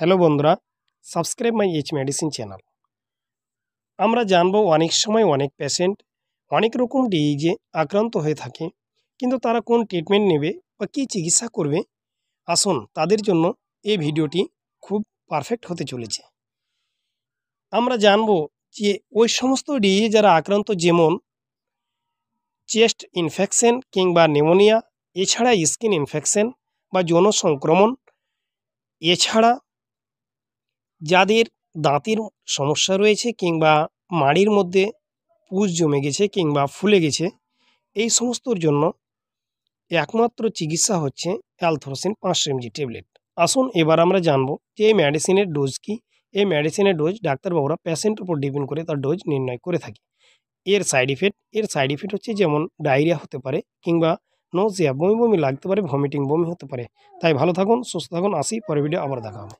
Hello বন্ধুরা, subscribe my H medicine channel. আমরা জানবো অনেক সময় অনেক পেশেন্ট অনেক রকম ডিজিজে আক্রান্ত হয়ে থাকে, কিন্তু তারা কোন ট্রিটমেন্ট নেবে বা কী চিকিৎসা করবে। আসুন তাদের জন্য এই ভিডিওটি খুব পারফেক্ট হতে চলেছে। আমরা জানবো যে ওই সমস্ত ডিজিজে যারা আক্রান্ত, যেমন চেস্ট ইনফেকশন কিংবা নিউমোনিয়া, এছাড়া স্কিন ইনফেকশন বা যৌন সংক্রমণ, এছাড়া যাদের দাঁতের সমস্যা রয়েছে কিংবা মাড়ির মধ্যে পুজ জমে গেছে কিংবা ফুলে গেছে, এই সমস্তর জন্য একমাত্র চিকিৎসা হচ্ছে অ্যালথ্রোসিন 500 mg ট্যাবলেট। আসুন এবার আমরা জানবো যে এই মেডিসিনের ডোজ কী। এই মেডিসিনের ডোজ ডাক্তারবাবুরা পেশেন্টের উপর ডিপেন্ড করে তার ডোজ নির্ণয় করে থাকে। এর সাইড ইফেক্ট হচ্ছে যেমন ডায়রিয়া হতে পারে কিংবা নজিয়া, বমি লাগতে পারে, ভমিটিং বমি হতে পারে। তাই ভালো থাকুন, সুস্থ থাকুন। আসি, পরের ভিডিও আবার দেখা হবে।